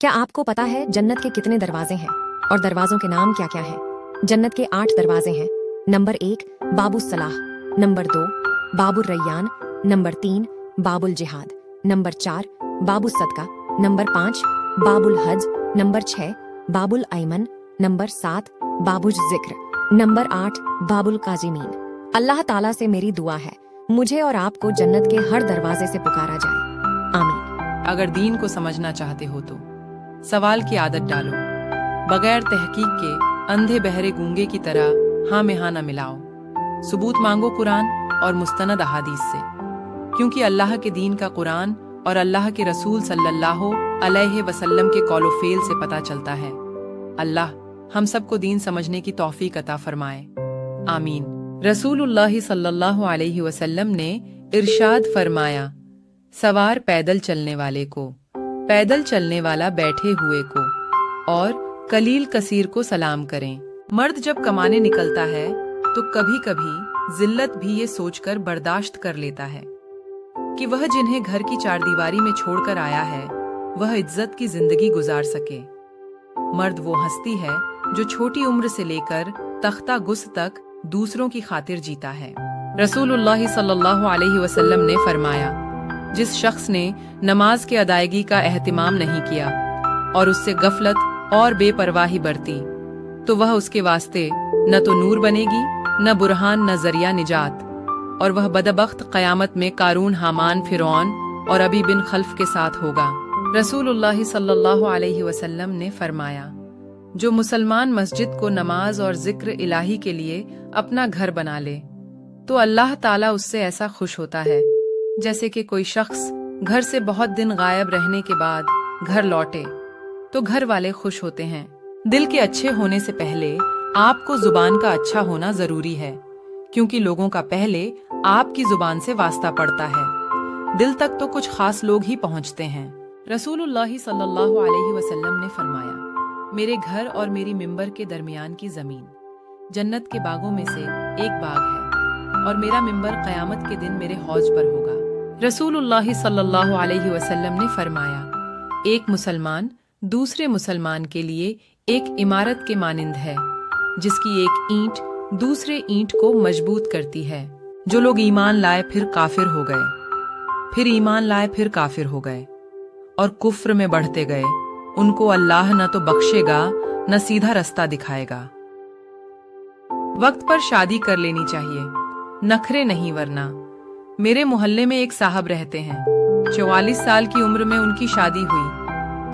क्या आपको पता है जन्नत के कितने दरवाजे हैं और दरवाजों के नाम क्या क्या हैं? जन्नत के 8 दरवाजे हैं। नंबर 1 बाबुल सलाह, नंबर 2 बाबुल रैयान, नंबर 3 बाबुल जिहाद, नंबर 4 बाबुल सदका, नंबर 5 बाबुल हज, नंबर 6 बाबुल ऐमन, नंबर 7 बाबुल जिक्र, नंबर 8 बाबुल काजिमीन। अल्लाह ताला से मेरी दुआ है मुझे और आपको जन्नत के हर दरवाजे से पुकारा जाए, आमीन। अगर दीन को समझना चाहते हो तो सवाल की आदत डालो, बगैर तहकीक के अंधे बहरे गूंगे की तरह हाँ में हाँ न मिलाओ। सबूत मांगो कुरान और मुस्तनद अहादीस से, क्योंकि अल्लाह के दीन का कुरान और अल्लाह के रसूल सल्लल्लाहु अलैहि वसल्लम के कौलो फेल से पता चलता है। अल्लाह हम सबको दीन समझने की तौफीक अता फरमाए, आमीन। रसूलुल्लाह सल्लल्लाहु अलैहि वसल्लम ने इरशाद फरमाया, सवार पैदल चलने वाले को, पैदल चलने वाला बैठे हुए को और कलील कसीर को सलाम करें। मर्द जब कमाने निकलता है तो कभी कभी जिल्लत भी ये सोचकर बर्दाश्त कर लेता है कि वह जिन्हें घर की चारदीवारी में छोड़कर आया है वह इज्जत की जिंदगी गुजार सके। मर्द वो हस्ती है जो छोटी उम्र से लेकर तख्ता गुस तक दूसरों की खातिर जीता है। रसूलुल्लाह सल्लल्लाहु अलैहि वसल्लम ने फरमाया, जिस शख्स ने नमाज के अदायगी का एहतिमाम नहीं किया और उससे गफलत और बेपरवाही बरती तो वह उसके वास्ते न तो नूर बनेगी, न बुरहान, न जरिया निजात, और वह बदबख्त क़यामत में कारून, हामान, फिरौन और अबी बिन खल्फ के साथ होगा। रसूलुल्लाह सल्लल्लाहु अलैहि वसल्लम ने फरमाया, जो मुसलमान मस्जिद को नमाज और जिक्र इलाही के लिए अपना घर बना ले तो अल्लाह ताला उससे ऐसा खुश होता है जैसे कि कोई शख्स घर से बहुत दिन गायब रहने के बाद घर लौटे तो घर वाले खुश होते हैं। दिल के अच्छे होने से पहले आपको जुबान का अच्छा होना जरूरी है, क्योंकि लोगों का पहले आपकी जुबान से वास्ता पड़ता है। दिल तक तो कुछ खास लोग ही पहुंचते हैं। रसूलुल्लाह सल्लल्लाहु अलैहि वसल्लम ने फरमाया, मेरे घर और मेरी मिंबर के दरमियान की जमीन जन्नत के बागों में से एक बाग है और मेरा मिंबर क़यामत के दिन मेरे हौज पर होगा। रसूलुल्लाह सल्लल्लाहु अलैहि वसल्लम ने फरमाया, एक मुसलमान दूसरे मुसलमान के लिए एक इमारत के मानिंद है जिसकी एक ईंट दूसरे ईंट को मजबूत करती है। जो लोग ईमान लाए फिर काफिर हो गए, फिर ईमान लाए फिर काफिर हो गए और कुफ्र में बढ़ते गए, उनको अल्लाह न तो बख्शेगा न सीधा रास्ता दिखाएगा। वक्त पर शादी कर लेनी चाहिए, नखरे नहीं वरना। मेरे मोहल्ले में एक साहब रहते हैं, 44 साल की उम्र में उनकी शादी हुई।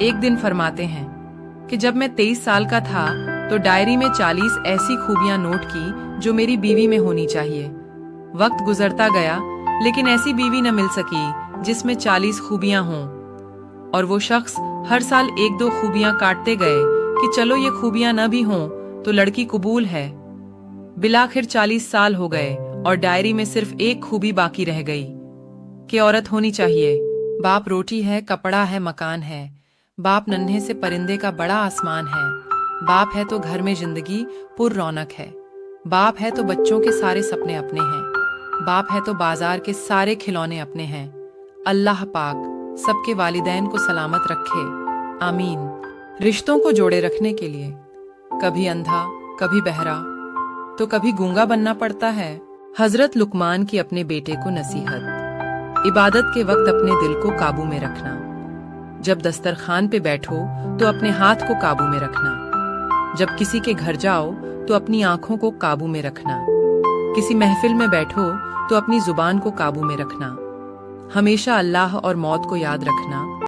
एक दिन फरमाते हैं कि जब मैं 23 साल का था तो डायरी में 40 ऐसी खूबियां नोट की जो मेरी बीवी में होनी चाहिए। वक्त गुजरता गया लेकिन ऐसी बीवी न मिल सकी जिसमें 40 खूबियां हों, और वो शख्स हर साल 1-2 खूबियां काटते गए कि चलो ये खूबियां न भी हों तो लड़की कबूल है। बिलाखिर 40 साल हो गए और डायरी में सिर्फ एक खूबी बाकी रह गई कि औरत होनी चाहिए। बाप रोटी है, कपड़ा है, मकान है। बाप नन्हे से परिंदे का बड़ा आसमान है। बाप है तो घर में जिंदगी पुर रौनक है। बाप है तो बच्चों के सारे सपने अपने हैं। बाप है तो बाजार के सारे खिलौने अपने हैं। अल्लाह पाक सबके वालिदैन को सलामत रखे, आमीन। रिश्तों को जोड़े रखने के लिए कभी अंधा, कभी बहरा तो कभी गूंगा बनना पड़ता है। हजरत लुकमान की अपने बेटे को नसीहत, इबादत के वक्त अपने दिल को काबू में रखना। जब दस्तरखान पे बैठो तो अपने हाथ को काबू में रखना। जब किसी के घर जाओ तो अपनी आंखों को काबू में रखना। किसी महफिल में बैठो तो अपनी जुबान को काबू में रखना। हमेशा अल्लाह और मौत को याद रखना